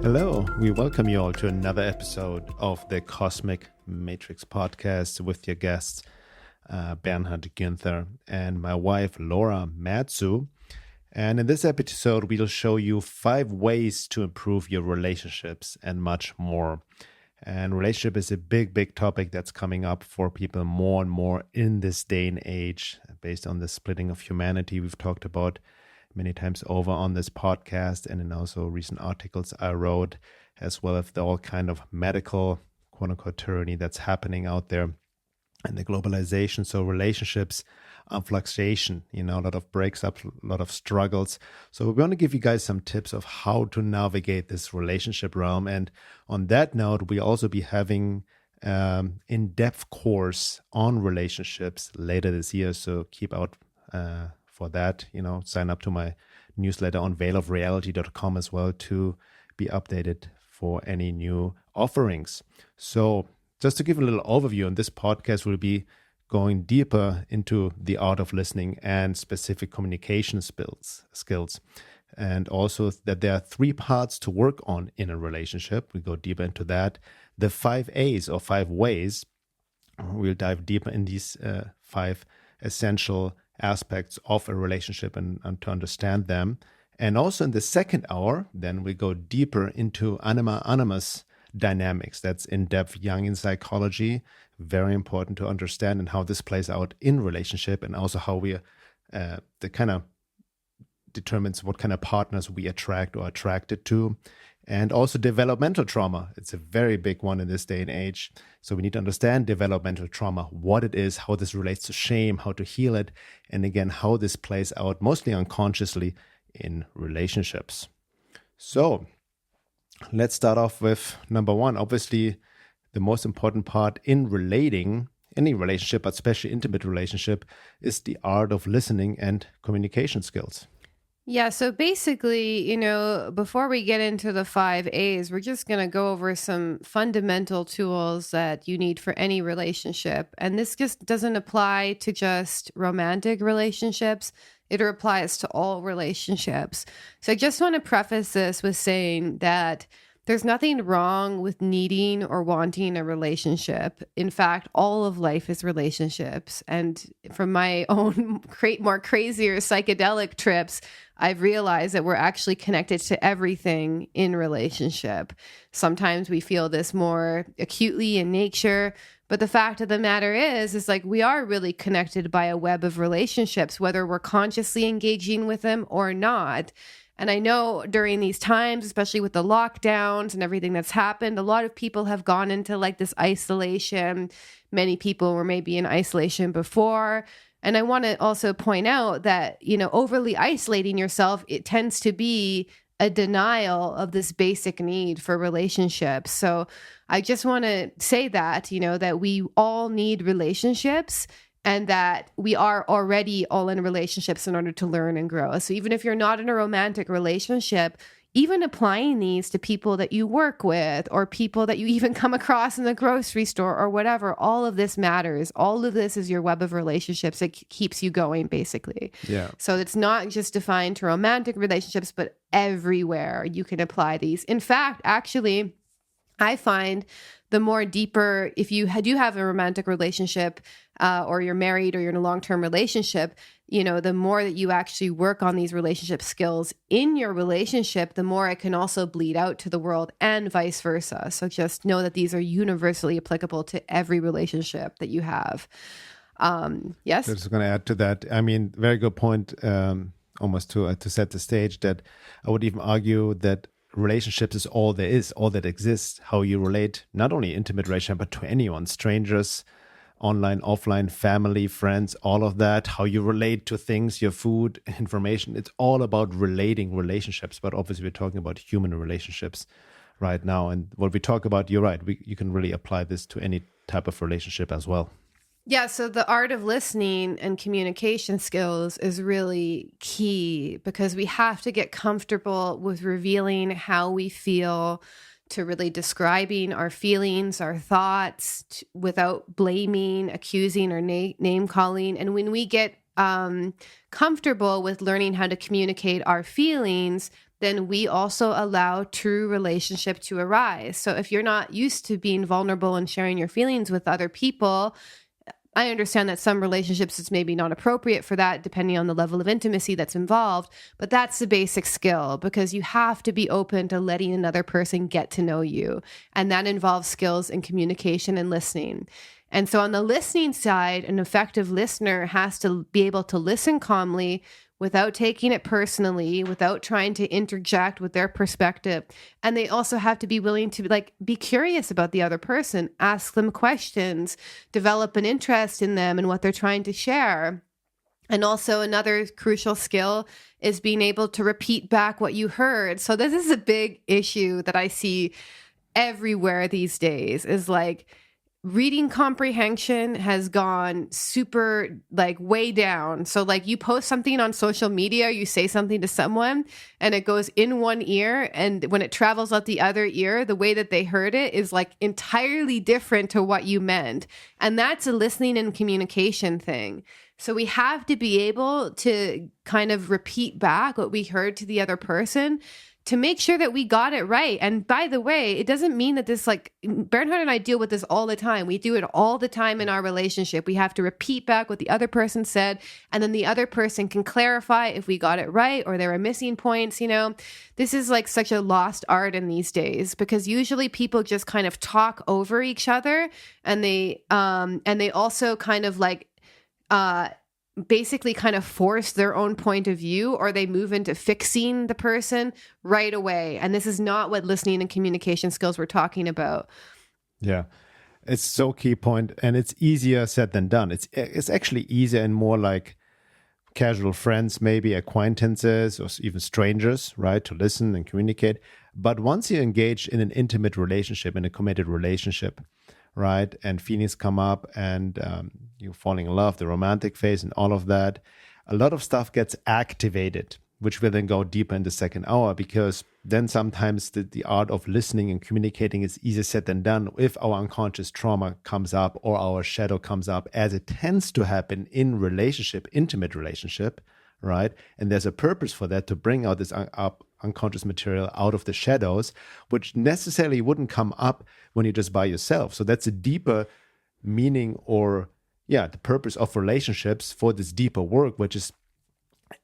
Hello, we welcome you all to another episode of the Cosmic Matrix podcast with your guests, Bernhard Günther and my wife, Laura Matsu. And in this episode, we'll show you 5 ways to improve your relationships and much more. And relationship is a big topic that's coming up for people more and more in this day and age, based on the splitting of humanity we've talked about many times over on this podcast, and in also recent articles I wrote, as well as the all kind of medical, quote unquote, tyranny that's happening out there, and the globalization. So relationships are fluctuation, a lot of breaks up, a lot of struggles. So we want to give you guys some tips of how to navigate this relationship realm. And on that note, we'll also be having in-depth course on relationships later this year. So keep out for that, sign up to my newsletter on veilofreality.com as well to be updated for any new offerings. So just to give a little overview, on this podcast, we'll be going deeper into the art of listening and specific communication skills. And also that there are 3 parts to work on in a relationship. We go deeper into that. The 5 A's or 5 ways, we'll dive deeper in these 5 essential aspects of a relationship and to understand them. And also in the second hour, then we go deeper into Anima, Animus dynamics. That's in-depth Jungian psychology, very important to understand, and how this plays out in relationship, and also how we the kind of determines what kind of partners we attract or attracted to. And also developmental trauma. It's a very big one in this day and age. So we need to understand developmental trauma, what it is, how this relates to shame, how to heal it, and again, how this plays out mostly unconsciously in relationships. So let's start off with number 1. Obviously, the most important part in relating any relationship, but especially intimate relationship, is the art of listening and communication skills. Yeah, so basically, before we get into the 5 A's, we're just going to go over some fundamental tools that you need for any relationship. And this just doesn't apply to just romantic relationships. It applies to all relationships. So I just want to preface this with saying that there's nothing wrong with needing or wanting a relationship. In fact, all of life is relationships. And from my own more crazier psychedelic trips, I've realized that we're actually connected to everything in relationship. Sometimes we feel this more acutely in nature, but the fact of the matter is like we are really connected by a web of relationships, whether we're consciously engaging with them or not. And I know during these times, especially with the lockdowns and everything that's happened, a lot of people have gone into like this isolation. Many people were maybe in isolation before. And I want to also point out that, overly isolating yourself, it tends to be a denial of this basic need for relationships. So I just want to say that, that we all need relationships, and that we are already all in relationships in order to learn and grow. So even if you're not in a romantic relationship, even applying these to people that you work with or people that you even come across in the grocery store or whatever, all of this matters. All of this is your web of relationships that keeps you going, basically. Yeah. So it's not just defined to romantic relationships, but everywhere you can apply these. In fact, actually, I find the more deeper, if you do have a romantic relationship or you're married or you're in a long-term relationship, the more that you actually work on these relationship skills in your relationship, the more it can also bleed out to the world and vice versa. So just know that these are universally applicable to every relationship that you have. Yes? I'm just going to add to that. I mean, very good point, almost to set the stage, that I would even argue that relationships is all there is, all that exists. How you relate, not only intimate relationship, but to anyone, strangers, online, offline, family, friends, all of that. How you relate to things, your food, information. It's all about relating relationships. But obviously, we're talking about human relationships right now. And what we talk about, you're right. You can really apply this to any type of relationship as well. Yeah, so the art of listening and communication skills is really key because we have to get comfortable with revealing how we feel, to really describing our feelings, our thoughts without blaming, accusing, or name calling. And when we get comfortable with learning how to communicate our feelings, then we also allow true relationship to arise. So if you're not used to being vulnerable and sharing your feelings with other people, I understand that some relationships it's maybe not appropriate for that, depending on the level of intimacy that's involved. But that's the basic skill, because you have to be open to letting another person get to know you. And that involves skills in communication and listening. And so on the listening side, an effective listener has to be able to listen calmly without taking it personally, without trying to interject with their perspective. And they also have to be willing to be curious about the other person, ask them questions, develop an interest in them and what they're trying to share. And also another crucial skill is being able to repeat back what you heard. So this is a big issue that I see everywhere these days, is reading comprehension has gone super way down. So you post something on social media, you say something to someone and it goes in one ear, and when it travels out the other ear, the way that they heard it is entirely different to what you meant. And that's a listening and communication thing. So we have to be able to kind of repeat back what we heard to the other person to make sure that we got it right. And by the way, it doesn't mean that this, Bernhard and I deal with this all the time. We do it all the time in our relationship. We have to repeat back what the other person said, and then the other person can clarify if we got it right or there are missing points. This is such a lost art in these days, because usually people just kind of talk over each other, and they also kind of basically kind of force their own point of view, or they move into fixing the person right away. And this is not what listening and communication skills we're talking about. Yeah, it's so key point, and it's easier said than done. It's actually easier in more casual friends, maybe acquaintances or even strangers, right, to listen and communicate. But once you engage in an intimate relationship, in a committed relationship, right, and feelings come up, and you're falling in love, the romantic phase and all of that, a lot of stuff gets activated, which will then go deeper in the second hour, because then sometimes the art of listening and communicating is easier said than done if our unconscious trauma comes up or our shadow comes up, as it tends to happen in intimate relationship, right? And there's a purpose for that, to bring out this unconscious material out of the shadows, which necessarily wouldn't come up when you're just by yourself. So that's a deeper meaning, or the purpose of relationships for this deeper work, which is,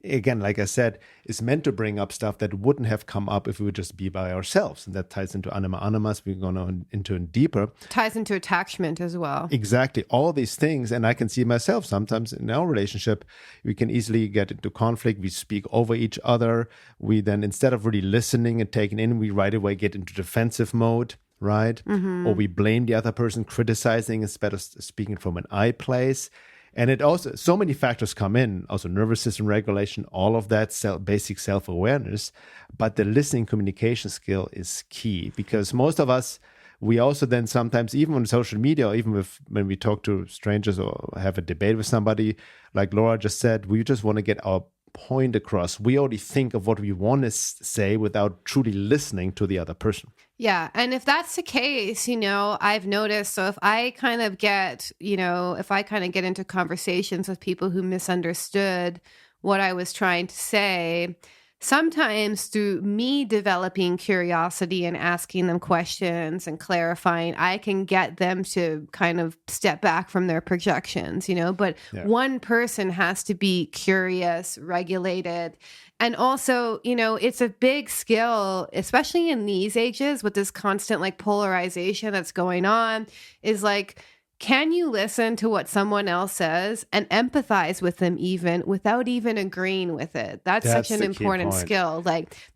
again, like I said, is meant to bring up stuff that wouldn't have come up if we would just be by ourselves. And that ties into Anima Animus. We're going into it deeper. Ties into attachment as well. Exactly. All these things. And I can see myself sometimes in our relationship, we can easily get into conflict. We speak over each other. We then, instead of really listening and taking in, we right away get into defensive mode, right? Mm-hmm. Or we blame the other person, criticizing instead of speaking from an I place. And it also, so many factors come in, also nervous system regulation, all of that, basic self-awareness. But the listening communication skill is key, because most of us, we also then sometimes, even on social media, or even when we talk to strangers or have a debate with somebody, like Laura just said, we just want to get our point across. We already think of what we want to say without truly listening to the other person. Yeah. And if that's the case, I've noticed, so if I kind of get into conversations with people who misunderstood what I was trying to say, sometimes through me developing curiosity and asking them questions and clarifying, I can get them to kind of step back from their projections, but one person has to be curious, regulated. And also, it's a big skill, especially in these ages with this constant polarization that's going on, is can you listen to what someone else says and empathize with them even without even agreeing with it? That's such an important skill.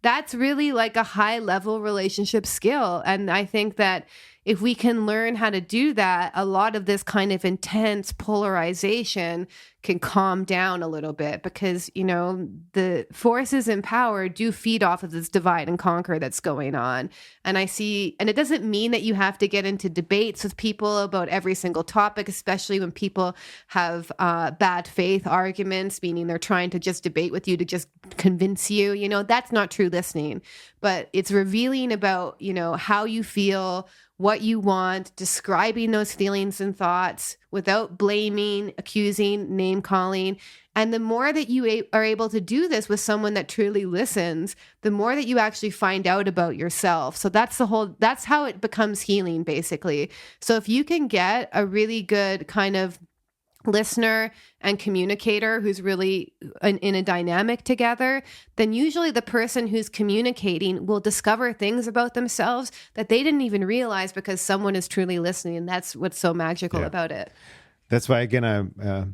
That's really a high level relationship skill. And I think that if we can learn how to do that, a lot of this kind of intense polarization can calm down a little bit, because, the forces in power do feed off of this divide and conquer that's going on. And it doesn't mean that you have to get into debates with people about every single topic, especially when people have bad faith arguments, meaning they're trying to just debate with you to just convince you, that's not true listening. But it's revealing about, how you feel, what you want, describing those feelings and thoughts without blaming, accusing, name calling. And the more that you are able to do this with someone that truly listens, the more that you actually find out about yourself. So that's how it becomes healing, basically. So if you can get a really good kind of listener and communicator who's really in a dynamic together, then usually the person who's communicating will discover things about themselves that they didn't even realize because someone is truly listening. And that's what's so magical about it. That's why, again, I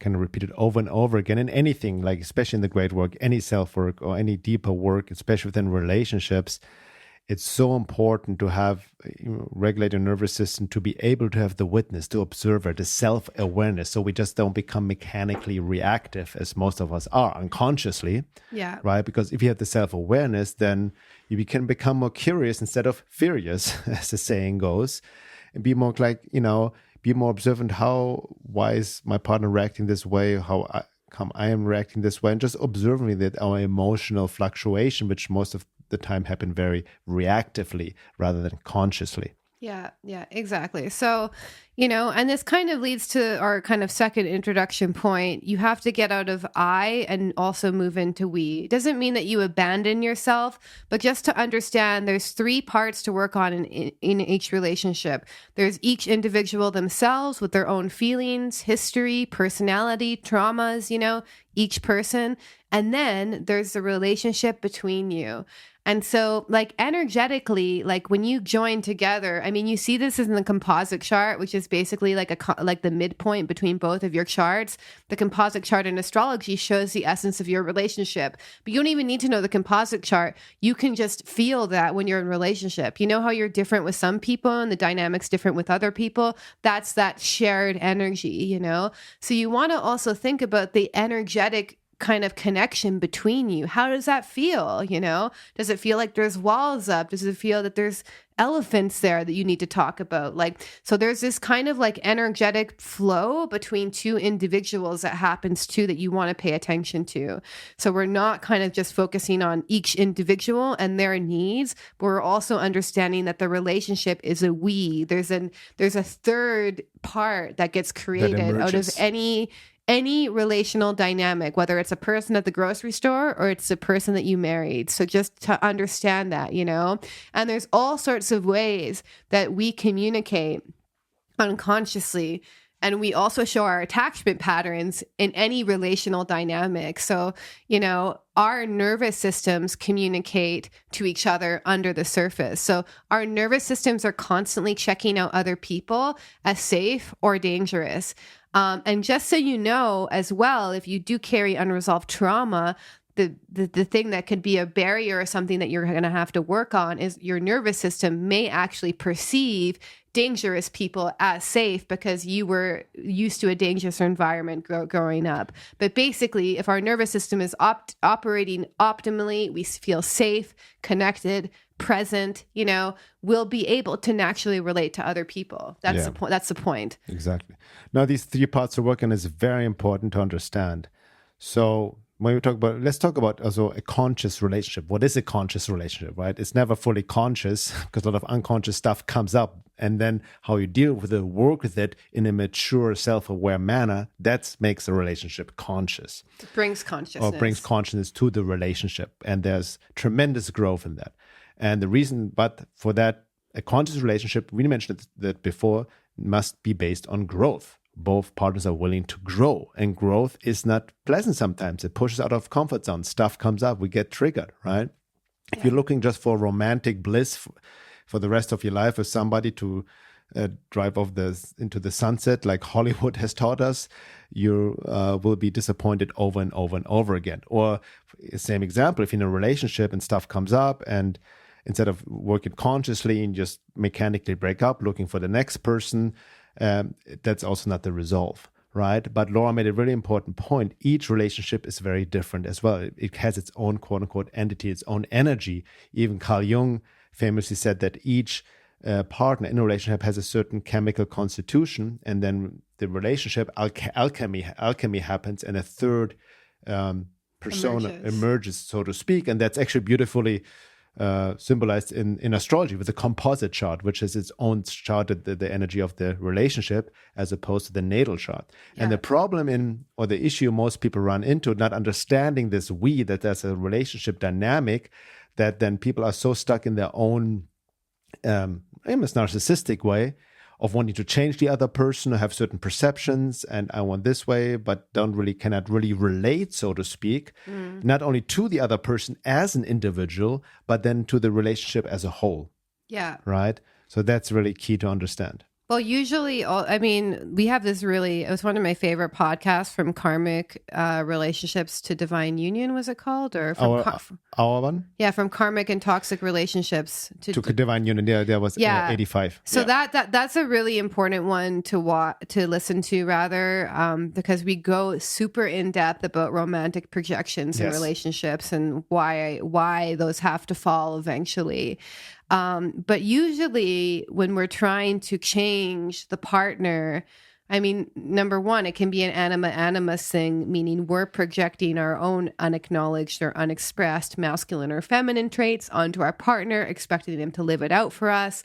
kind of repeat it over and over again in anything, like especially in the great work, any self-work or any deeper work, especially within relationships. It's so important to have regulate your nervous system, to be able to have the witness, the observer, the self-awareness. So we just don't become mechanically reactive as most of us are unconsciously. Yeah. Right? Because if you have the self-awareness, then you can become more curious instead of furious, as the saying goes, and be more like, be more observant. Why is my partner reacting this way? Come I am reacting this way, and just observing that our emotional fluctuation, which most of the time happen very reactively rather than consciously. Yeah, exactly. So, and this kind of leads to our kind of second introduction point. You have to get out of I and also move into we. It doesn't mean that you abandon yourself, but just to understand there's 3 parts to work on in each relationship. There's each individual themselves with their own feelings, history, personality, traumas, each person. And then there's the relationship between you. And so like energetically, like when you join together, I mean, you see this in the composite chart, which is basically like the midpoint between both of your charts. The composite chart in astrology shows the essence of your relationship, but you don't even need to know the composite chart. You can just feel that when you're in a relationship. You know how you're different with some people and the dynamic's different with other people? That's that shared energy, So you want to also think about the energetic kind of connection between you. How does that feel? Does it feel like there's walls up? Does it feel that there's elephants there that you need to talk about? So there's this kind of like energetic flow between 2 individuals that happens too that you want to pay attention to. So we're not kind of just focusing on each individual and their needs, but we're also understanding that the relationship is a we. There's a third part that gets created out of any relational dynamic, whether it's a person at the grocery store or it's a person that you married. So just to understand that, and there's all sorts of ways that we communicate unconsciously. And we also show our attachment patterns in any relational dynamic. So, our nervous systems communicate to each other under the surface. So our nervous systems are constantly checking out other people as safe or dangerous. And just so you know as well, if you do carry unresolved trauma, the thing that could be a barrier or something that you're going to have to work on is your nervous system may actually perceive dangerous people as safe because you were used to a dangerous environment growing up. But basically, if our nervous system is operating optimally, we feel safe, connected, present, we'll be able to naturally relate to other people. That's the point. That's the point. Exactly. Now, these 3 parts of work, and it's very important to understand. So when we talk about, let's talk about also a conscious relationship. What is a conscious relationship, right? It's never fully conscious because a lot of unconscious stuff comes up. And then how you deal with it, work with it in a mature, self-aware manner, that makes a relationship conscious. It brings consciousness. Or brings consciousness to the relationship. And there's tremendous growth in that. And the reason, but for that, a conscious relationship, we mentioned that before, must be based on growth. Both partners are willing to grow, and growth is not pleasant sometimes. It pushes out of comfort zone. Stuff comes up. We get triggered, right? Yeah. If you're looking just for romantic bliss for the rest of your life with somebody to drive off into the sunset like Hollywood has taught us, you will be disappointed over and over and over again. Or same example, if you're in a relationship and stuff comes up and instead of working consciously and just mechanically break up, looking for the next person, that's also not the resolve, right? But Laura made a really important point. Each relationship is very different as well. It has its own quote-unquote entity, its own energy. Even Carl Jung famously said that each partner in a relationship has a certain chemical constitution, and then the relationship alchemy happens, and a third persona emerges, so to speak. And that's actually beautifully symbolized in astrology with a composite chart, which is its own chart, the energy of the relationship, as opposed to the natal chart. Yeah. And the problem or the issue most people run into, not understanding this that there's a relationship dynamic, that then people are so stuck in their own almost narcissistic way of wanting to change the other person or have certain perceptions, and I want this way, but cannot really relate, so to speak, not only to the other person as an individual, but then to the relationship as a whole. Yeah. Right? So that's really key to understand. Well, usually, we have this it was one of my favorite podcasts, From Karmic Relationships to Divine Union, was it called? Or our one? Yeah, From Karmic and Toxic Relationships to Divine Union. Yeah, that was 85. So that's a really important one to listen to, rather, because we go super in depth about romantic projections in relationships and why those have to fall eventually. But usually when we're trying to change the partner, number one, it can be an animus thing, meaning we're projecting our own unacknowledged or unexpressed masculine or feminine traits onto our partner, expecting them to live it out for us.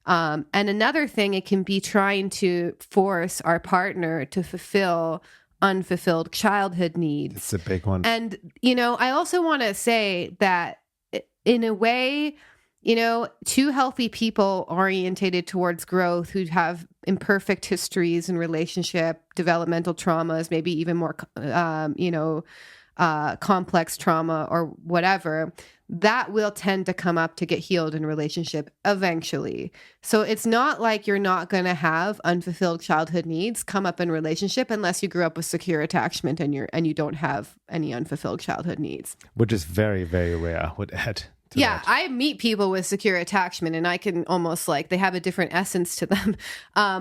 And another thing, it can be trying to force our partner to fulfill unfulfilled childhood needs. It's a big one. And, I also want to say that in a way, two healthy people orientated towards growth who have imperfect histories in relationship, developmental traumas, maybe even more, complex trauma or whatever, that will tend to come up to get healed in relationship eventually. So it's not like you're not going to have unfulfilled childhood needs come up in relationship unless you grew up with secure attachment and you don't have any unfulfilled childhood needs. Which is very, very rare, I would add. Yeah, I meet people with secure attachment, and I can almost they have a different essence to them,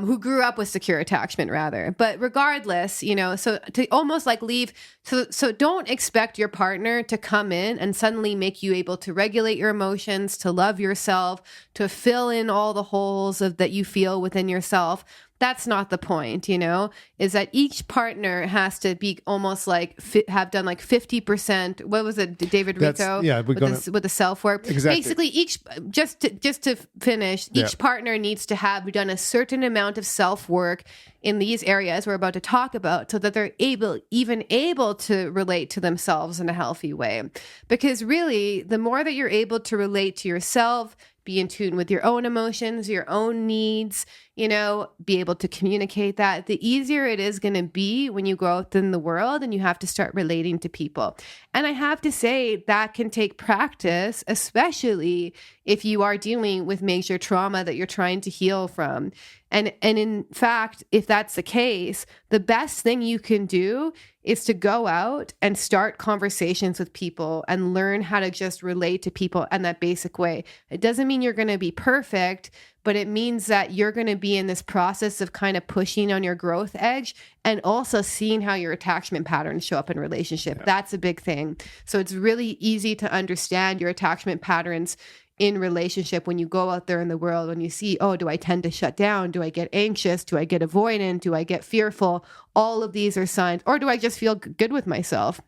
who grew up with secure attachment rather. But regardless, so to almost leave, so don't expect your partner to come in and suddenly make you able to regulate your emotions, to love yourself, to fill in all the holes that you feel within yourself. That's not the point, is that each partner has to be almost have done 50%. What was it, David Rico? Yeah, with the self-work. Exactly. Basically, just to finish, each partner needs to have done a certain amount of self-work in these areas we're about to talk about, so that they're able to relate to themselves in a healthy way. Because really, the more that you're able to relate to yourself, be in tune with your own emotions, your own needs, be able to communicate that, the easier it is going to be when you go out in the world and you have to start relating to people. And I have to say that can take practice, especially if you are dealing with major trauma that you're trying to heal from. And in fact, if that's the case, the best thing you can do is to go out and start conversations with people and learn how to just relate to people in that basic way. It doesn't mean you're going to be perfect, but it means that you're going to be in this process of kind of pushing on your growth edge and also seeing how your attachment patterns show up in relationship. Yeah. That's a big thing. So it's really easy to understand your attachment patterns in relationship when you go out there in the world, when you see, do I tend to shut down? Do I get anxious? Do I get avoidant? Do I get fearful? All of these are signs. Or do I just feel good with myself?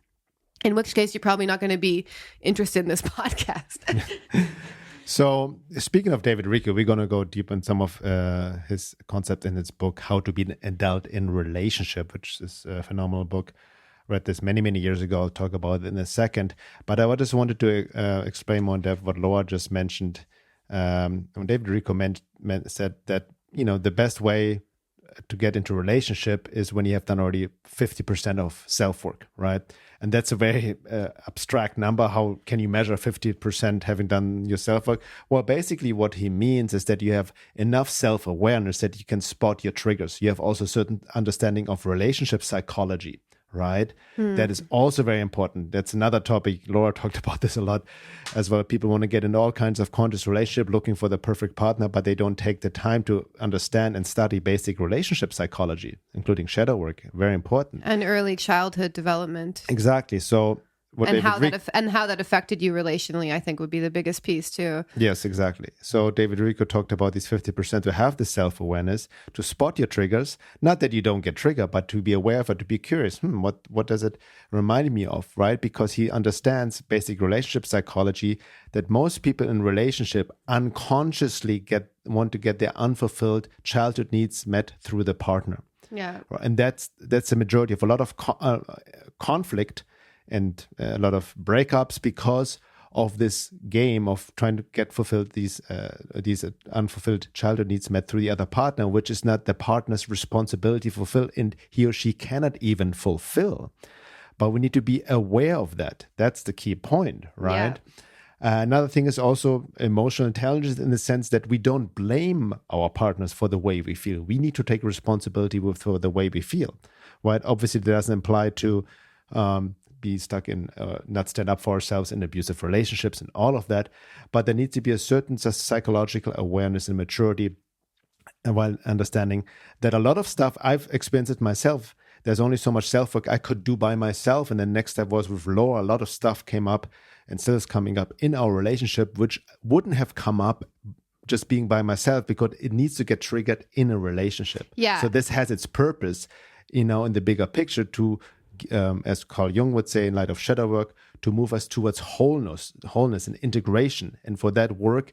In which case, you're probably not going to be interested in this podcast. So speaking of David Rico, we're going to go deep in some of his concept in his book, How to Be an Adult in Relationship, which is a phenomenal book. Read this many, many years ago. I'll talk about it in a second. But I just wanted to explain more in depth what Laura just mentioned. When David Rico said that, the best way to get into a relationship is when you have done already 50% of self-work, right? And that's a very abstract number. How can you measure 50% having done your self-work? Well, basically what he means is that you have enough self-awareness that you can spot your triggers. You have also certain understanding of relationship psychology, right? That is also very important. That's another topic. Laura talked about this a lot as well. People want to get in all kinds of conscious relationship, looking for the perfect partner, but they don't take the time to understand and study basic relationship psychology, including shadow work. Very important. And early childhood development. Exactly. So what and David how that affected you relationally, I think would be the biggest piece too. Yes, exactly. So David Rico talked about these 50% to have the self-awareness, to spot your triggers. Not that you don't get triggered, but to be aware of it, to be curious. What does it remind me of, right? Because he understands basic relationship psychology, that most people in relationship unconsciously want to get their unfulfilled childhood needs met through the partner. Yeah. And that's the majority of a lot of conflict and a lot of breakups because of this game of trying to get fulfilled these unfulfilled childhood needs met through the other partner, which is not the partner's responsibility to fulfill, and he or she cannot even fulfill. But we need to be aware of that. That's the key point, right? Yeah. Another thing is also emotional intelligence, in the sense that we don't blame our partners for the way we feel. We need to take responsibility for the way we feel, right? Obviously, that doesn't apply to be stuck in, not stand up for ourselves in abusive relationships and all of that. But there needs to be a certain psychological awareness and maturity, and while understanding that a lot of stuff, I've experienced it myself. There's only so much self-work I could do by myself. And then next step was with Laura. A lot of stuff came up and still is coming up in our relationship, which wouldn't have come up just being by myself, because it needs to get triggered in a relationship. Yeah. So this has its purpose, in the bigger picture, to as Carl Jung would say in light of shadow work, to move us towards wholeness and integration. And for that work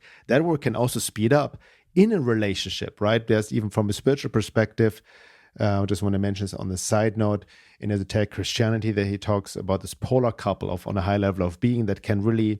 can also speed up in a relationship, right? There's, even from a spiritual perspective, I just want to mention this on the side note, in esoteric Christianity, that he talks about this polar couple on a high level of being that can really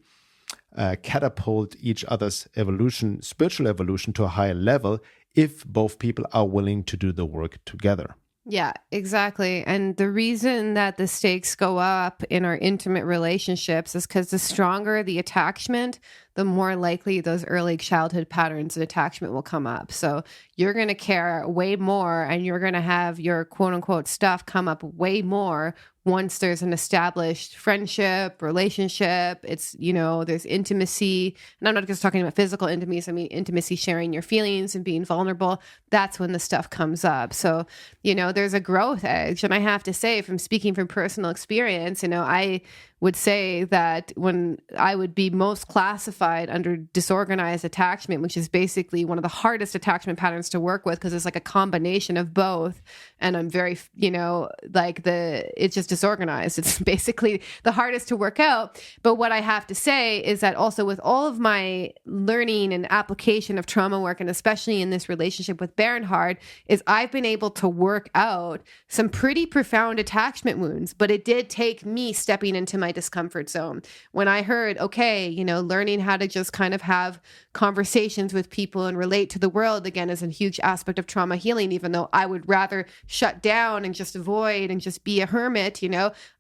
catapult each other's evolution, spiritual evolution, to a higher level if both people are willing to do the work together. Yeah, exactly. And the reason that the stakes go up in our intimate relationships is because the stronger the attachment, the more likely those early childhood patterns of attachment will come up. So you're going to care way more, and you're going to have your quote unquote stuff come up way more once there's an established friendship, relationship. It's, there's intimacy. And I'm not just talking about physical intimacy. I mean, intimacy, sharing your feelings and being vulnerable. That's when the stuff comes up. So, there's a growth edge. And I have to say, from speaking from personal experience, I would say that when I would be most classified under disorganized attachment, which is basically one of the hardest attachment patterns to work with, because it's like a combination of both. And I'm very, it's just disorganized. It's basically the hardest to work out. But what I have to say is that also with all of my learning and application of trauma work, and especially in this relationship with Bernhard, is I've been able to work out some pretty profound attachment wounds, but it did take me stepping into my discomfort zone. When I heard, okay, learning how to just kind of have conversations with people and relate to the world again is a huge aspect of trauma healing, even though I would rather shut down and just avoid and just be a hermit,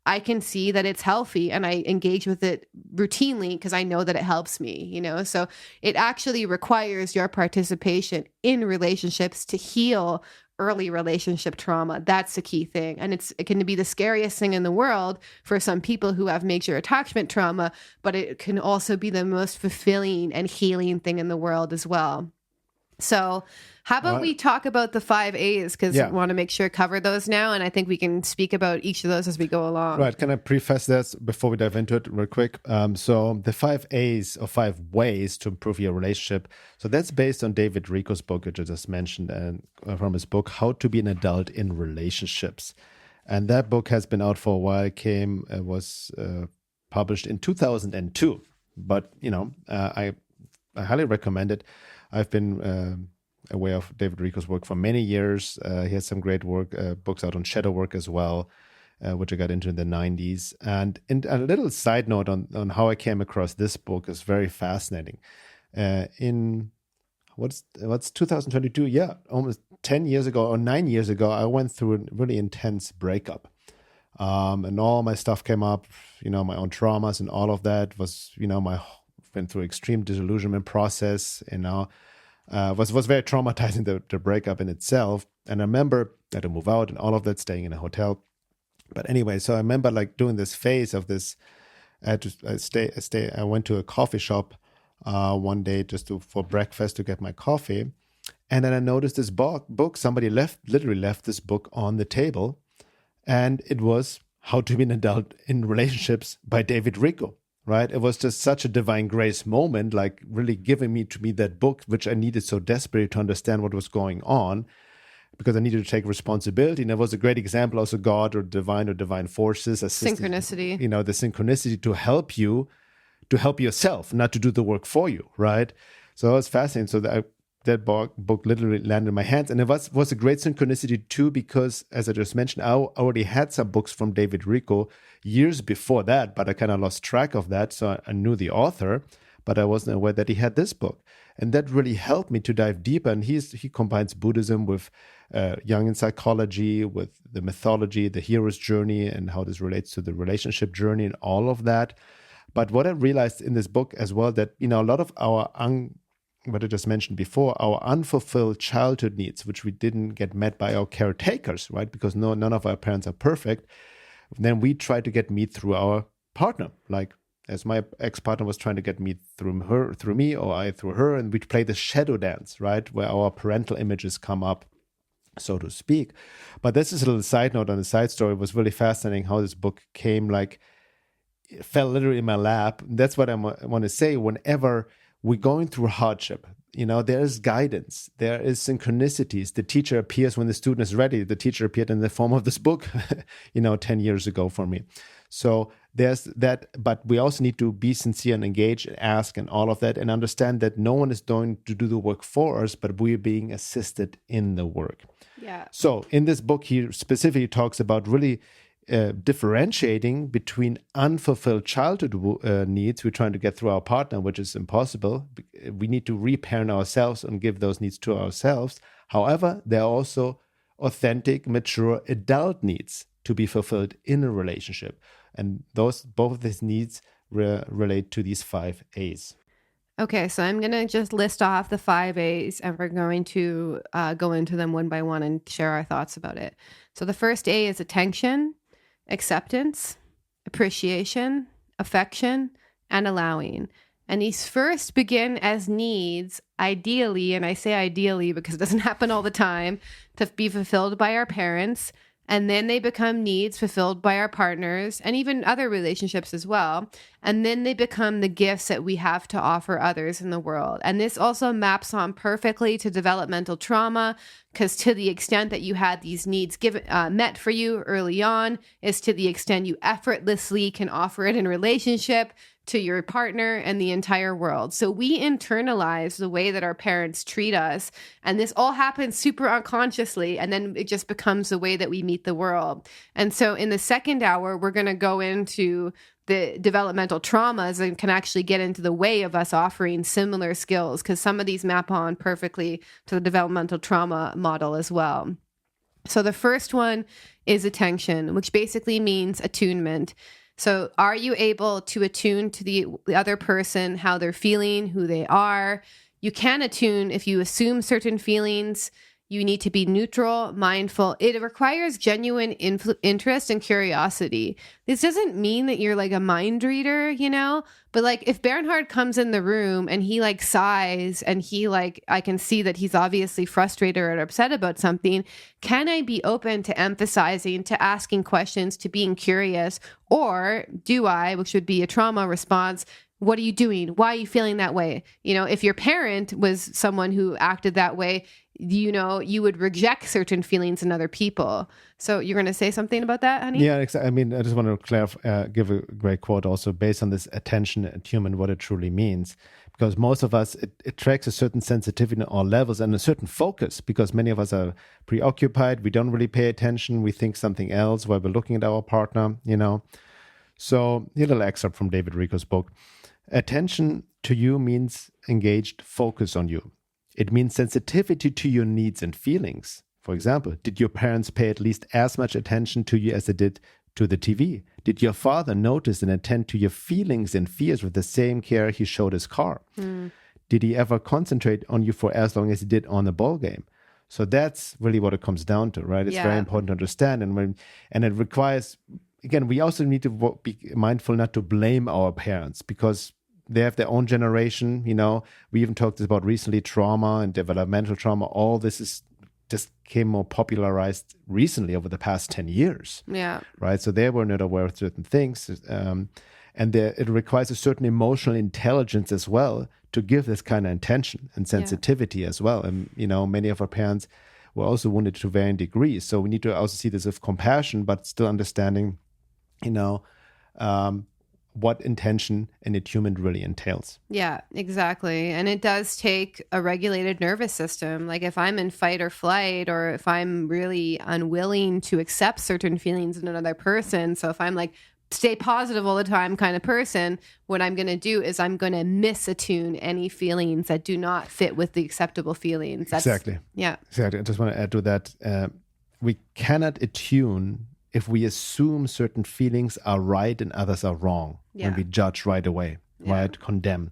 I can see that it's healthy, and I engage with it routinely because I know that it helps me, so it actually requires your participation in relationships to heal early relationship trauma. That's the key thing. And it can be the scariest thing in the world for some people who have major attachment trauma, but it can also be the most fulfilling and healing thing in the world as well. So how about we talk about the 5 A's, because we want to make sure to cover those now. And I think we can speak about each of those as we go along. Right. Can I preface this before we dive into it real quick? So the 5 A's, or 5 ways to improve your relationship. So that's based on David Rico's book, which I just mentioned, and from his book, How to Be an Adult in Relationships. And that book has been out for a while. Was published in 2002. But, I highly recommend it. I've been aware of David Rico's work for many years. He has some great work, books out on shadow work as well, which I got into in the 90s. And a little side note on how I came across this book is very fascinating. In what's 2022? Yeah, almost 10 years ago or 9 years ago, I went through a really intense breakup. And all my stuff came up, my own traumas and all of that was, went through extreme disillusionment process, was very traumatizing, the breakup in itself. And I remember I had to move out and all of that, staying in a hotel. But anyway, so I remember doing this phase of this. I went to a coffee shop one day just for breakfast to get my coffee. And then I noticed this book. Somebody literally left this book on the table. And it was How to Be an Adult in Relationships by David Rico, right? It was just such a divine grace moment, like really giving me that book, which I needed so desperately to understand what was going on, because I needed to take responsibility. And it was a great example, also God or divine forces. Synchronicity. The synchronicity to help yourself, not to do the work for you, right? So it was fascinating. So that book literally landed in my hands. And it was a great synchronicity too, because as I just mentioned, I already had some books from David Rico years before that, but I kind of lost track of that. So I knew the author, but I wasn't aware that he had this book. And that really helped me to dive deeper. And he combines Buddhism with Jungian psychology, with the mythology, the hero's journey, and how this relates to the relationship journey and all of that. But what I realized in this book as well, that, a lot of our, what I just mentioned before, our unfulfilled childhood needs, which we didn't get met by our caretakers, right? Because none of our parents are perfect. Then we try to get meet through our partner, like as my ex-partner was trying to get me through me, or I through her, and we play the shadow dance, right? Where our parental images come up, so to speak. But this is a little side note on the side story. It was really fascinating how this book came, like, it fell literally in my lap. That's what I want to say. Whenever we're going through hardship, there is guidance, there is synchronicities. The teacher appears when the student is ready. The teacher appeared in the form of this book, 10 years ago for me. So there's that, but we also need to be sincere and engage and ask and all of that, and understand that no one is going to do the work for us, but we're being assisted in the work. Yeah. So in this book, he specifically talks about really differentiating between unfulfilled childhood needs we're trying to get through our partner, which is impossible. We need to reparent ourselves and give those needs to ourselves. However, there are also authentic, mature adult needs to be fulfilled in a relationship. And both of these needs relate to these 5 A's. Okay, so I'm going to just list off the 5 A's, and we're going to go into them one by one and share our thoughts about it. So the first A is attention, acceptance, appreciation, affection, and allowing. And these first begin as needs, ideally, and I say ideally because it doesn't happen all the time, to be fulfilled by our parents. And then they become needs fulfilled by our partners and even other relationships as well. And then they become the gifts that we have to offer others in the world. And this also maps on perfectly to developmental trauma, because to the extent that you had these needs met for you early on is to the extent you effortlessly can offer it in relationship to your partner and the entire world. So we internalize the way that our parents treat us, and this all happens super unconsciously, and then it just becomes the way that we meet the world. And so in the second hour, we're going to go into the developmental traumas and can actually get into the way of us offering similar skills, because some of these map on perfectly to the developmental trauma model as well. So the first one is attention, which basically means attunement. So are you able to attune to the other person, how they're feeling, who they are? You can attune if you assume certain feelings. You need to be neutral, mindful. It requires genuine interest and curiosity. This doesn't mean that you're like a mind reader, but like if Bernhard comes in the room and he like sighs and I can see that he's obviously frustrated or upset about something. Can I be open to emphasizing, to asking questions, to being curious? Or do I, which would be a trauma response, what are you doing? Why are you feeling that way? If your parent was someone who acted that way, you would reject certain feelings in other people. So you're going to say something about that, honey? Yeah, exactly. I mean, I just want to clarify, give a great quote also based on this attention and human, what it truly means. Because most of us, it tracks a certain sensitivity on all levels and a certain focus, because many of us are preoccupied. We don't really pay attention. We think something else while we're looking at our partner, So a little excerpt from David Rico's book. Attention to you means engaged focus on you. It means sensitivity to your needs and feelings. For example, did your parents pay at least as much attention to you as they did to the TV? Did your father notice and attend to your feelings and fears with the same care he showed his car? Did he ever concentrate on you for as long as he did on the ball game? So that's really what it comes down to, right? It's very important to understand. And it requires, again, we also need to be mindful not to blame our parents, because they have their own generation. We even talked about recently trauma and developmental trauma. All this is just came more popularized recently over the past 10 years. Yeah. Right. So they were not aware of certain things. It requires a certain emotional intelligence as well to give this kind of attention and sensitivity as well. And, many of our parents were also wounded to varying degrees. So we need to also see this with compassion, but still understanding, what intention and attunement really entails. Yeah, exactly. And it does take a regulated nervous system. Like if I'm in fight or flight, or if I'm really unwilling to accept certain feelings in another person. So if I'm like, stay positive all the time kind of person, what I'm going to do is I'm going to misattune any feelings that do not fit with the acceptable feelings. Exactly. Yeah. Exactly. I just want to add to that. We cannot attune if we assume certain feelings are right and others are wrong, when we judge right away, right? Condemn.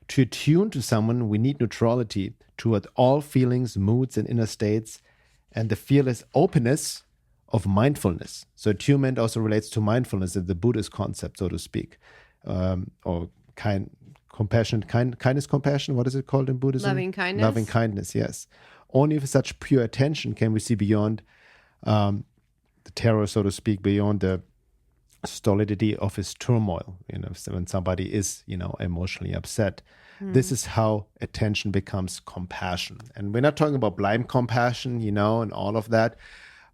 To attune to someone, we need neutrality toward all feelings, moods, and inner states, and the fearless openness of mindfulness. So attunement also relates to mindfulness, the Buddhist concept, so to speak, or kindness, compassion. What is it called in Buddhism? Loving kindness. Loving kindness, yes. Only with such pure attention can we see beyond the terror, so to speak, beyond the stolidity of his turmoil. So when somebody is, emotionally upset. This is how attention becomes compassion. And we're not talking about blind compassion, and all of that,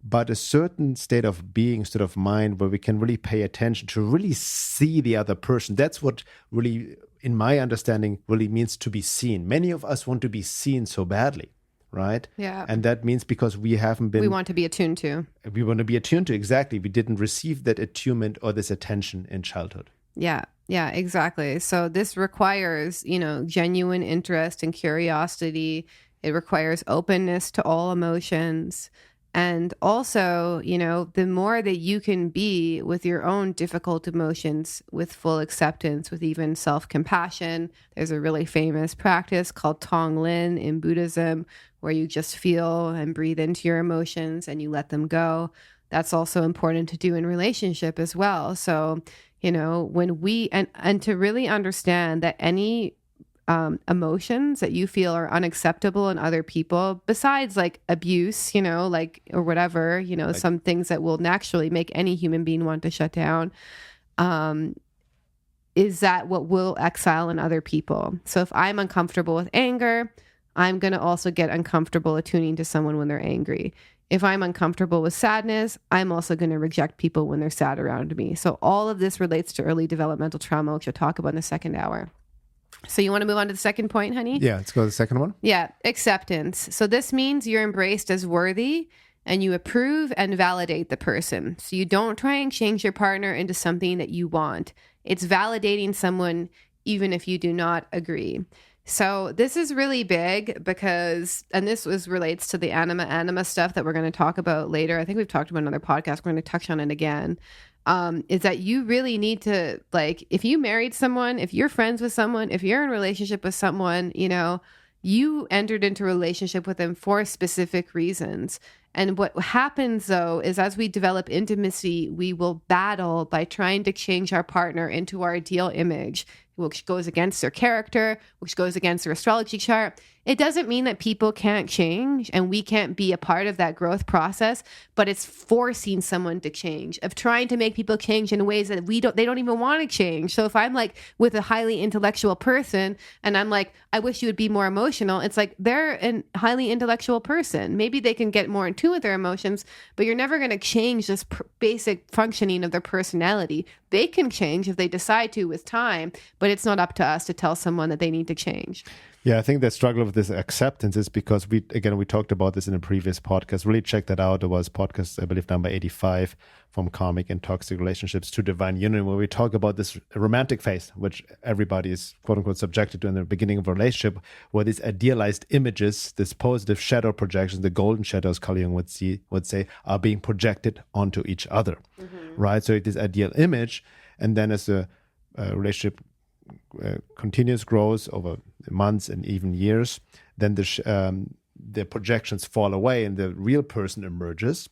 but a certain state of being, state of mind where we can really pay attention to really see the other person. That's what really, in my understanding, really means to be seen. Many of us want to be seen so badly. Right? Yeah. And that means because we haven't been... We want to be attuned to. We want to be attuned to, exactly. We didn't receive that attunement or this attention in childhood. Yeah, exactly. So this requires, genuine interest and curiosity. It requires openness to all emotions. And also, the more that you can be with your own difficult emotions with full acceptance, with even self-compassion. There's a really famous practice called Tonglen in Buddhism, where you just feel and breathe into your emotions and you let them go. That's also important to do in relationship as well. So, when we, and to really understand that any emotions that you feel are unacceptable in other people, besides like abuse, or whatever, some things that will naturally make any human being want to shut down, is that what will exile in other people. So if I'm uncomfortable with anger, I'm going to also get uncomfortable attuning to someone when they're angry. If I'm uncomfortable with sadness, I'm also going to reject people when they're sad around me. So all of this relates to early developmental trauma, which I'll talk about in the second hour. So you want to move on to the second point, honey? Yeah, let's go to the second one. Yeah, acceptance. So this means you're embraced as worthy and you approve and validate the person. So you don't try and change your partner into something that you want. It's validating someone even if you do not agree. So this is really big because, and this relates to the Anima stuff that we're going to talk about later. I think we've talked about another podcast. We're going to touch on it again. Is that you really need to, like, if you married someone, if you're friends with someone, if you're in a relationship with someone, you entered into a relationship with them for specific reasons. And what happens, though, is as we develop intimacy, we will battle by trying to change our partner into our ideal image, which goes against their character, which goes against their astrology chart. It doesn't mean that people can't change and we can't be a part of that growth process, but it's forcing someone to change, of trying to make people change in ways that they don't even want to change. So if I'm like with a highly intellectual person and I'm like, I wish you would be more emotional, it's like they're a highly intellectual person. Maybe they can get more in tune with their emotions, but you're never going to change this basic functioning of their personality. They can change if they decide to with time, but it's not up to us to tell someone that they need to change. Yeah, I think the struggle with this acceptance is because we talked about this in a previous podcast. Really check that out. It was podcast, I believe, number 85, From Karmic and Toxic Relationships to Divine Union, where we talk about this romantic phase, which everybody is, quote unquote, subjected to in the beginning of a relationship, where these idealized images, this positive shadow projections, the golden shadows, Carl Jung would say, are being projected onto each other, right? So this ideal image, and then as a relationship continuous grows over months and even years, then the projections fall away and the real person emerges.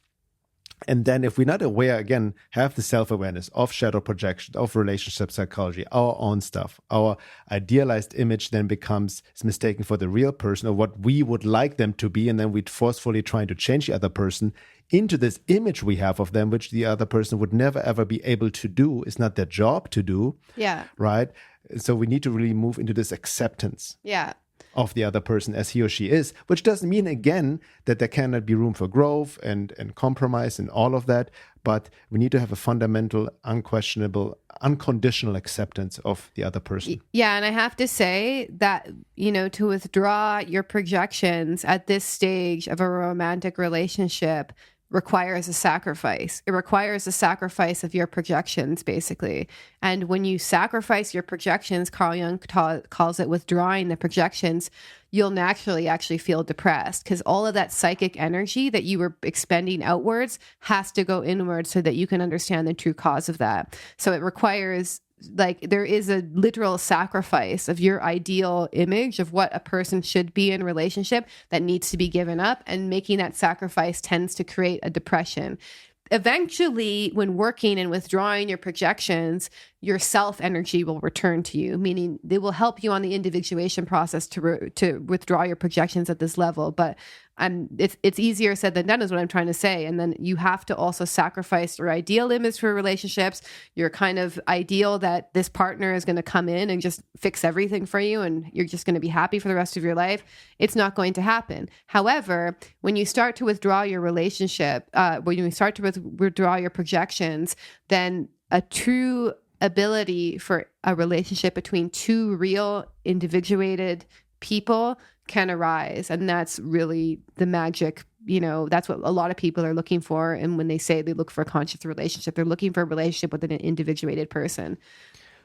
And then if we're not aware, again, have the self-awareness of shadow projection, of relationship psychology, our own stuff, our idealized image then is mistaken for the real person or what we would like them to be. And then we'd forcefully trying to change the other person into this image we have of them, which the other person would never, ever be able to do. It's not their job to do. Yeah. Right? So we need to really move into this acceptance. Yeah. Of the other person as he or she is, which doesn't mean, again, that there cannot be room for growth and compromise and all of that. But we need to have a fundamental, unquestionable, unconditional acceptance of the other person. Yeah. And I have to say that, to withdraw your projections at this stage of a romantic relationship requires a sacrifice. It requires a sacrifice of your projections, basically. And when you sacrifice your projections, Carl Jung calls it withdrawing the projections, you'll naturally actually feel depressed because all of that psychic energy that you were expending outwards has to go inward so that you can understand the true cause of that. So it requires there is a literal sacrifice of your ideal image of what a person should be in a relationship that needs to be given up, and making that sacrifice tends to create a depression. Eventually, when working and withdrawing your projections, your self energy will return to you, meaning they will help you on the individuation process to withdraw your projections at this level. But it's easier said than done is what I'm trying to say. And then you have to also sacrifice your ideal image for relationships, your kind of ideal that this partner is going to come in and just fix everything for you and you're just going to be happy for the rest of your life. It's not going to happen. However, when you start to withdraw your relationship, when you start to withdraw your projections, then a true ability for a relationship between two real individuated people can arise. And that's really the magic, that's what a lot of people are looking for. And when they say they look for a conscious relationship, they're looking for a relationship with an individuated person.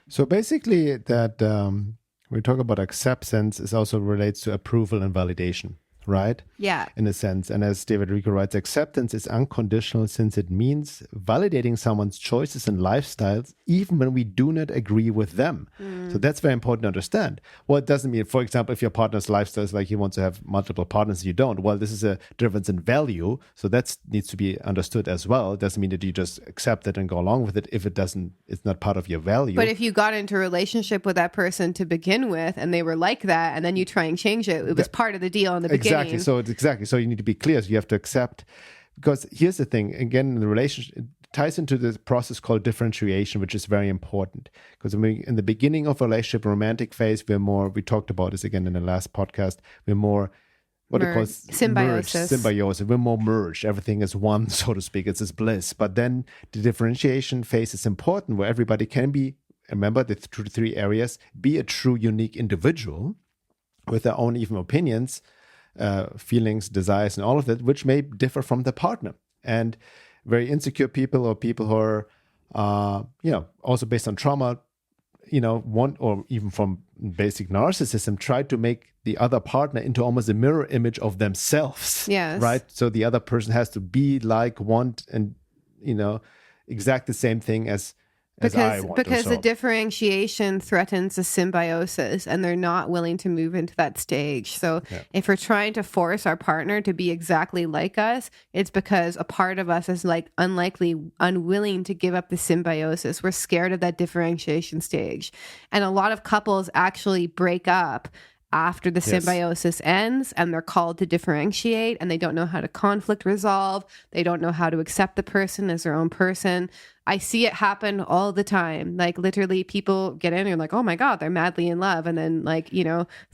So basically that when we talk about acceptance, it also relates to approval and validation. Right? Yeah. In a sense. And as David Rico writes, acceptance is unconditional since it means validating someone's choices and lifestyles, even when we do not agree with them. So that's very important to understand. Well, it doesn't mean, for example, if your partner's lifestyle is like he wants to have multiple partners, you don't. Well, this is a difference in value. So that needs to be understood as well. It doesn't mean that you just accept it and go along with it if it's not part of your value. But if you got into a relationship with that person to begin with and they were like that, and then you try and change it, it was part of the deal in the beginning. Exactly. So you need to be clear. So you have to accept, because here's the thing. Again, in the relationship, it ties into this process called differentiation, which is very important. Because in the beginning of a relationship, romantic phase, we talked about this again in the last podcast. We're more symbiosis. We're more merged. Everything is one, so to speak. It's this bliss. But then the differentiation phase is important, where everybody can be. Remember the three areas: be a true, unique individual with their own even opinions, feelings, desires, and all of that, which may differ from the partner. And very insecure people or people who are, also based on trauma, want, or even from basic narcissism, try to make the other partner into almost a mirror image of themselves. Yes. Right? So the other person has to be like, want, and, exact the same thing as I want. Because the differentiation threatens a symbiosis, and they're not willing to move into that stage. So if we're trying to force our partner to be exactly like us, it's because a part of us is unwilling to give up the symbiosis. We're scared of that differentiation stage. And a lot of couples actually break up after the symbiosis ends, and they're called to differentiate, and they don't know how to conflict resolve. They don't know how to accept the person as their own person. I see it happen all the time. Like literally people get in and you're like, oh my God, they're madly in love. And then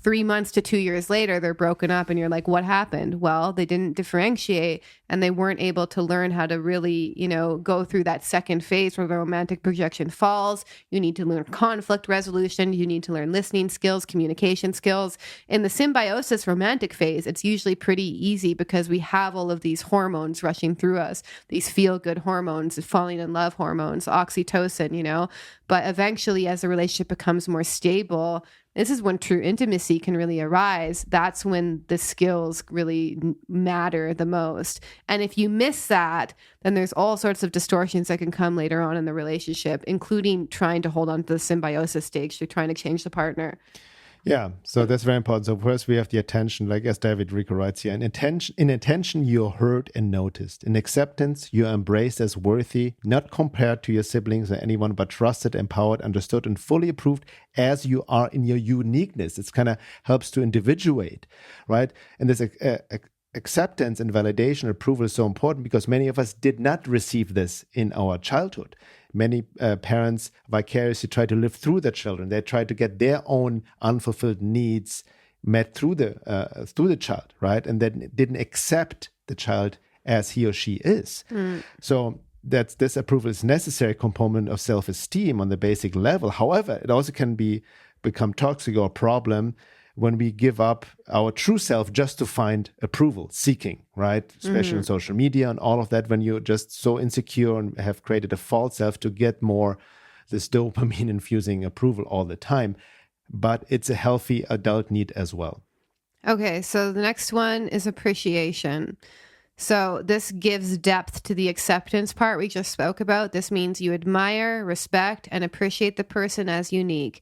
3 months to 2 years later, they're broken up and you're like, what happened? Well, they didn't differentiate and they weren't able to learn how to really, go through that second phase where the romantic projection falls. You need to learn conflict resolution. You need to learn listening skills, communication skills. In the symbiosis romantic phase, it's usually pretty easy because we have all of these hormones rushing through us, these feel-good hormones, falling in love hormones, oxytocin, but eventually as the relationship becomes more stable, this is when true intimacy can really arise. That's when the skills really matter the most. And if you miss that, then there's all sorts of distortions that can come later on in the relationship, including trying to hold on to the symbiosis stage. You're trying to change the partner. Yeah, so that's very important. So first we have the attention, like as David Rico writes here, in attention you're heard and noticed. In acceptance, you're embraced as worthy, not compared to your siblings or anyone, but trusted, empowered, understood, and fully approved as you are in your uniqueness. It's kind of helps to individuate, right? And this acceptance and validation, approval is so important because many of us did not receive this in our childhood. Many parents vicariously try to live through their children. They try to get their own unfulfilled needs met through the child, right? And then didn't accept the child as he or she is. So that this approval is a necessary component of self-esteem on the basic level. However, it also can become toxic or a problem when we give up our true self just to find approval seeking, right? Especially on social media and all of that, when you're just so insecure and have created a false self to get more this dopamine infusing approval all the time. But it's a healthy adult need as well. Okay, so the next one is appreciation. So this gives depth to the acceptance part we just spoke about. This means you admire, respect, and appreciate the person as unique.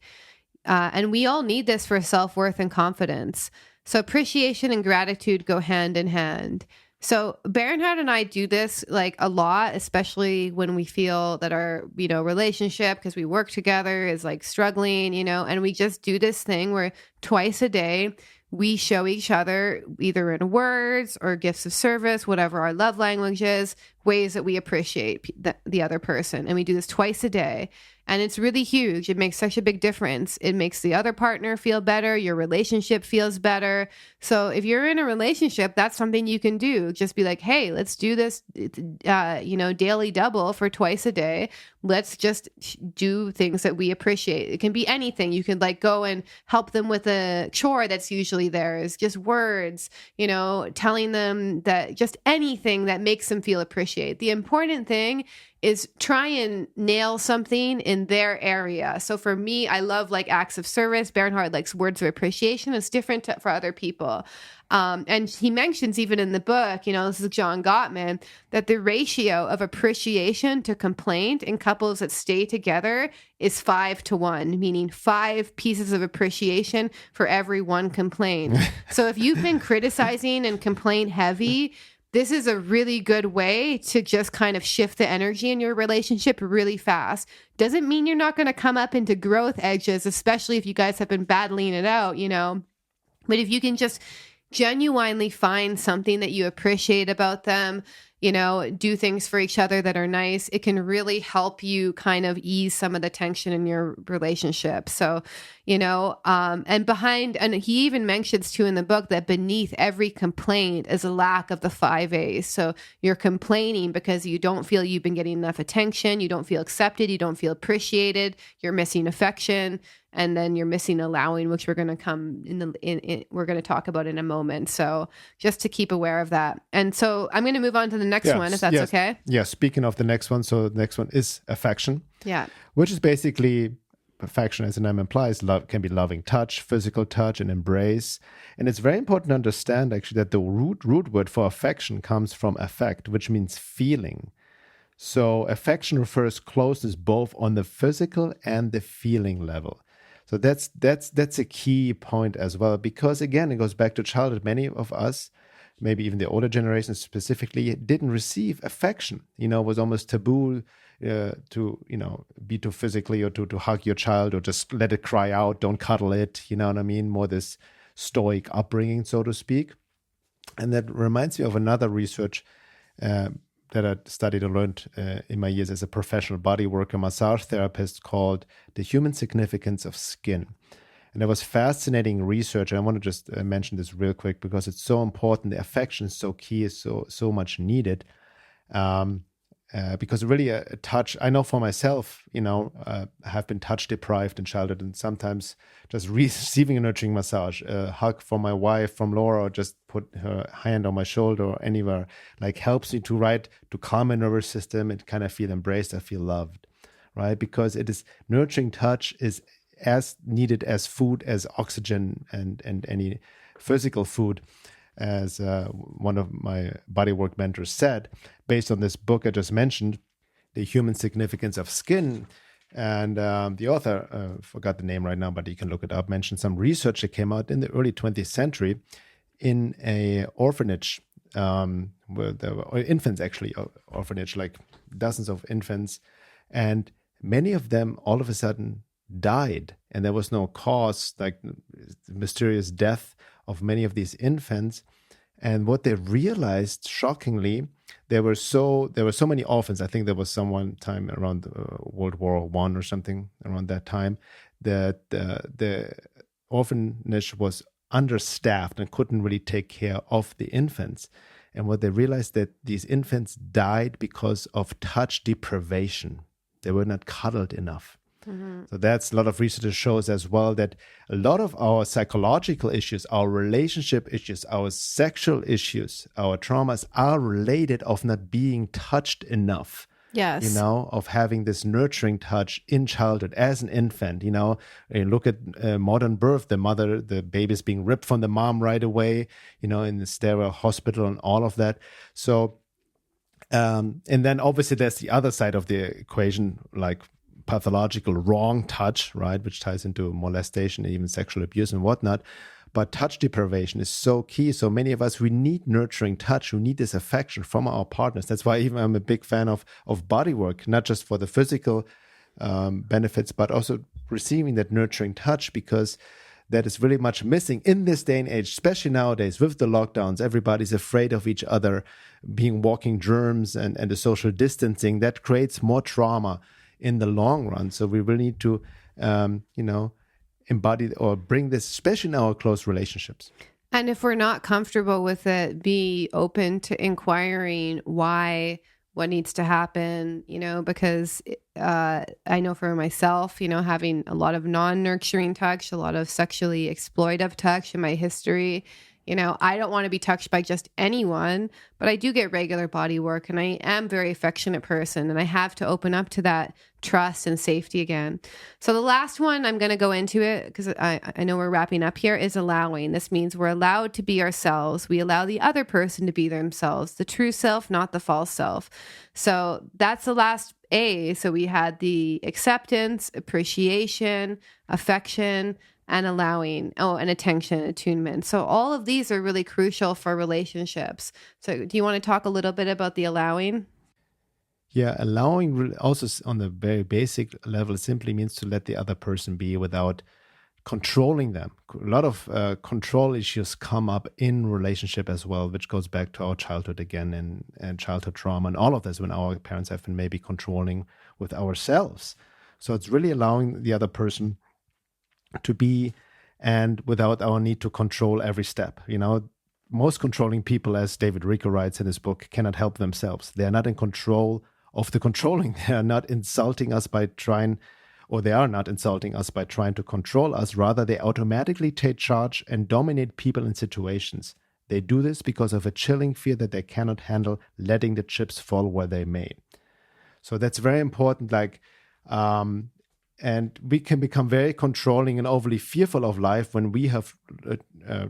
And we all need this for self-worth and confidence. So appreciation and gratitude go hand in hand. So Bernhard and I do this like a lot, especially when we feel that our, relationship, because we work together, is like struggling, and we just do this thing where twice a day we show each other, either in words or gifts of service, whatever our love language is, ways that we appreciate the other person. And we do this twice a day. And it's really huge. It makes such a big difference. It makes the other partner feel better. Your relationship feels better. So if you're in a relationship, that's something you can do. Just be like, hey, let's do this, daily double for twice a day. Let's just do things that we appreciate. It can be anything. You could like go and help them with a chore that's usually theirs, just words, telling them that just anything that makes them feel appreciated. The important thing is try and nail something in their area. So for me, I love like acts of service. Bernhard likes words of appreciation. It's different for other people. And he mentions even in the book, this is John Gottman, that the ratio of appreciation to complaint in couples that stay together is 5-1, meaning 5 pieces of appreciation for every one complaint. So if you've been criticizing and complaint heavy, this is a really good way to just kind of shift the energy in your relationship really fast. Doesn't mean you're not going to come up into growth edges, especially if you guys have been battling it out, But if you can just genuinely find something that you appreciate about them, do things for each other that are nice, it can really help you kind of ease some of the tension in your relationship. So, and he even mentions too in the book that beneath every complaint is a lack of the 5 A's. So you're complaining because you don't feel you've been getting enough attention, you don't feel accepted, you don't feel appreciated, you're missing affection, and then you're missing allowing, which we're going to we're going to talk about in a moment. So just to keep aware of that. And so I'm going to move on to the next one, if that's okay. Yeah. Speaking of the next one, so the next one is affection. Yeah. Which is basically affection, as the name implies, love can be loving touch, physical touch, and embrace. And it's very important to understand actually that the root word for affection comes from affect, which means feeling. So affection refers closeness both on the physical and the feeling level. So that's a key point as well, because again, it goes back to childhood. Many of us, maybe even the older generation specifically, didn't receive affection. It was almost taboo to be too physically or to hug your child or just let it cry out, don't cuddle it. You know what I mean? More this stoic upbringing, so to speak. And that reminds me of another research that I studied and learned in my years as a professional body worker, massage therapist, called The Human Significance of Skin. And it was fascinating research. And I want to just mention this real quick because it's so important. The affection is so key, is so much needed. Because really a touch, I know for myself, I have been touch deprived in childhood, and sometimes just receiving a nurturing massage, a hug from my wife, from Laura, or just put her hand on my shoulder or anywhere, like helps me to calm my nervous system and kind of feel embraced. I feel loved, right? Because it is nurturing touch is as needed as food, as oxygen and any physical food. As one of my bodywork mentors said, based on this book I just mentioned, The Human Significance of Skin, And the author, forgot the name right now, but you can look it up, mentioned some research that came out in the early 20th century in a orphanage, where there were infants, actually, orphanage, like dozens of infants. And many of them all of a sudden died. And there was no cause, like mysterious death of many of these infants. And what they realized, shockingly, there were so many orphans. I think there was some one time around World War I or something around that time, that the orphanage was understaffed and couldn't really take care of the infants. And what they realized, that these infants died because of touch deprivation. They were not cuddled enough. Mm-hmm. So that's a lot of research shows as well, that a lot of our psychological issues, our relationship issues, our sexual issues, our traumas are related of not being touched enough. Yes. You know, of having this nurturing touch in childhood as an infant. You know, you look at modern birth, the baby is being ripped from the mom right away, you know, in the sterile hospital and all of that. So, and then obviously there's the other side of the equation, like pathological wrong touch, right, which ties into molestation and even sexual abuse and whatnot. But touch deprivation is so key. So many of us, we need nurturing touch. We need this affection from our partners. That's why even I'm a big fan of body work, not just for the physical benefits, but also receiving that nurturing touch, because that is really much missing in this day and age, especially nowadays with the lockdowns. Everybody's afraid of each other, being walking germs and the social distancing. That creates more trauma in the long run. So we really need to, embody or bring this, especially in our close relationships. And if we're not comfortable with it, be open to inquiring why, what needs to happen, you know, because I know for myself, you know, having a lot of non-nurturing touch, a lot of sexually exploitive touch in my history, you know, I don't want to be touched by just anyone, but I do get regular body work, and I am a very affectionate person, and I have to open up to that trust and safety again. So the last one, I'm going to go into it because I know we're wrapping up here, is allowing. This means we're allowed to be ourselves. We allow the other person to be themselves, the true self, not the false self. So that's the last A. So we had the acceptance, appreciation, affection, and allowing, and attention, attunement. So all of these are really crucial for relationships. So do you want to talk a little bit about the allowing? Yeah, allowing also on the very basic level simply means to let the other person be without controlling them. A lot of control issues come up in relationship as well, which goes back to our childhood again, and childhood trauma and all of this, when our parents have been maybe controlling with ourselves. So it's really allowing the other person to be, and without our need to control every step. You know, most controlling people, as David Rico writes in his book, cannot help themselves. They are not in control of the controlling. They are not insulting us by trying, or they are not insulting us by trying to control us. Rather, they automatically take charge and dominate people and situations. They do this because of a chilling fear that they cannot handle letting the chips fall where they may. So that's very important. And we can become very controlling and overly fearful of life when we have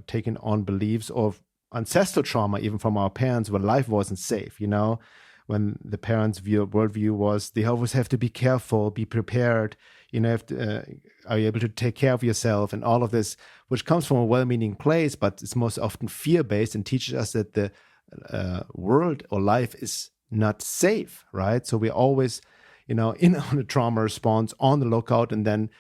taken on beliefs of ancestral trauma, even from our parents, when life wasn't safe. You know, when the parents' worldview was, they always have to be careful, be prepared. You know, are you able to take care of yourself, and all of this, which comes from a well-meaning place, but it's most often fear-based and teaches us that the world or life is not safe, right? So we're always, on a trauma response, on the lookout, and then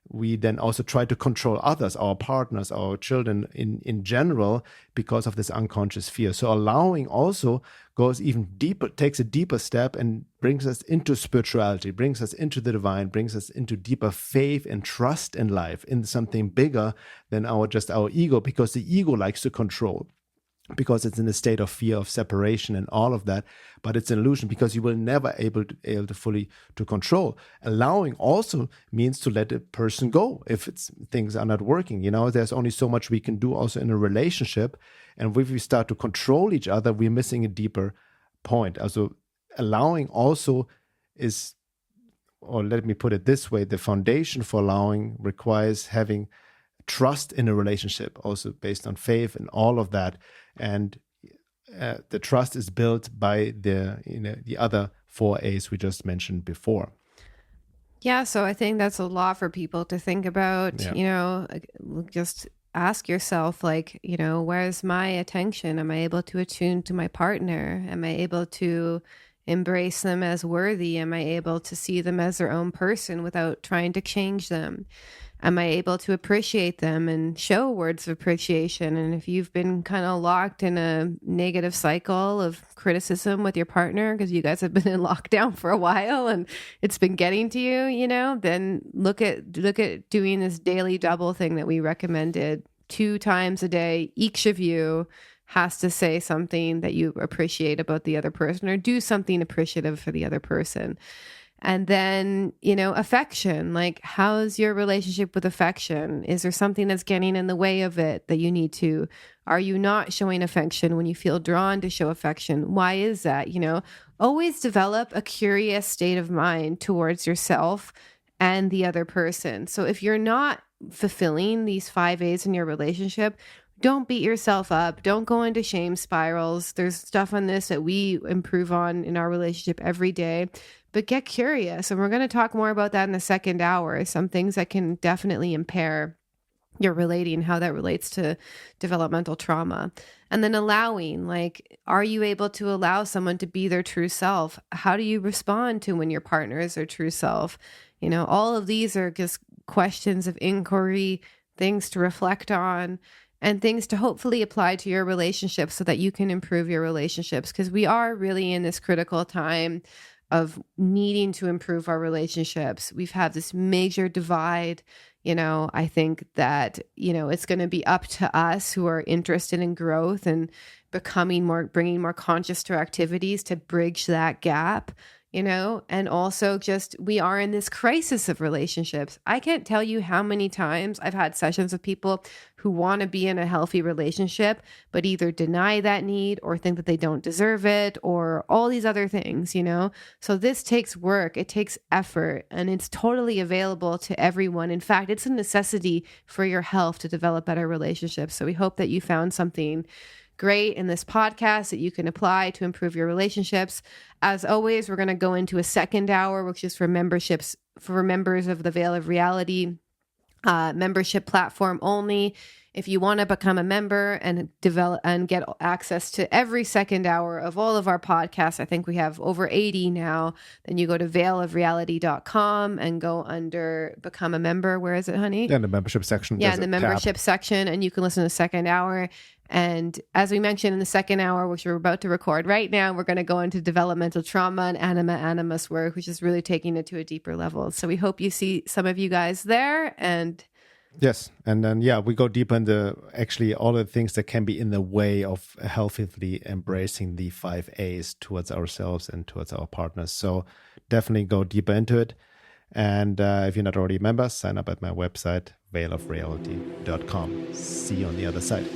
we also try to control others, our partners, our children in general, because of this unconscious fear. So allowing also goes even deeper, takes a deeper step and brings us into spirituality, brings us into the divine, brings us into deeper faith and trust in life, in something bigger than our ego, because the ego likes to control, because it's in a state of fear of separation and all of that. But it's an illusion, because you will never able to fully to control. Allowing also means to let a person go if things are not working. There's only so much we can do also in a relationship. And if we start to control each other, we're missing a deeper point. Also, allowing also is, or let me put it this way, the foundation for allowing requires having trust in a relationship, also based on faith and all of that. And the trust is built by the other 4 A's we just mentioned before. Yeah, so I think that's a lot for people to think about. Yeah. Just ask yourself, like, where's my attention? Am I able to attune to my partner? Am I able to embrace them as worthy? Am I able to see them as their own person without trying to change them? Am I able to appreciate them and show words of appreciation? And if you've been kind of locked in a negative cycle of criticism with your partner because you guys have been in lockdown for a while and it's been getting to you, then look at doing this daily double thing that we recommended 2 times a day. Each of you has to say something that you appreciate about the other person or do something appreciative for the other person. And then, affection, like, how's your relationship with affection? Is there something that's getting in the way of it that you need to? Are you not showing affection when you feel drawn to show affection? Why is that? Always develop a curious state of mind towards yourself and the other person. So if you're not fulfilling these 5 A's in your relationship, don't beat yourself up. Don't go into shame spirals. There's stuff on this that we improve on in our relationship every day. But get curious. And we're going to talk more about that in the second hour. Some things that can definitely impair your relating, how that relates to developmental trauma. And then allowing, like, are you able to allow someone to be their true self? How do you respond to when your partner is their true self? All of these are just questions of inquiry, things to reflect on, and things to hopefully apply to your relationship so that you can improve your relationships. Because we are really in this critical time of needing to improve our relationships. We've had this major divide. I think that, it's going to be up to us who are interested in growth and bringing more conscious to our activities to bridge that gap. And also just, we are in this crisis of relationships. I can't tell you how many times I've had sessions with people who want to be in a healthy relationship, but either deny that need or think that they don't deserve it or all these other things, So this takes work, it takes effort, and it's totally available to everyone. In fact, it's a necessity for your health to develop better relationships. So we hope that you found something great in this podcast that you can apply to improve your relationships. As always, we're going to go into a second hour, which is for members of the Veil of Reality membership platform only. If you want to become a member and develop and get access to every second hour of all of our podcasts, I think we have over 80 now, then you go to veilofreality.com and go under become a member. Where is it, honey? Yeah, in the membership section. Yeah, in the membership section, and you can listen to the second hour. And as we mentioned in the second hour, which we're about to record right now, we're going to go into developmental trauma and Animus work, which is really taking it to a deeper level. So we hope you see some of you guys there. And yes. And then, we go deeper into actually all the things that can be in the way of healthily embracing the 5 A's towards ourselves and towards our partners. So definitely go deeper into it. And if you're not already a member, sign up at my website, veilofreality.com. See you on the other side.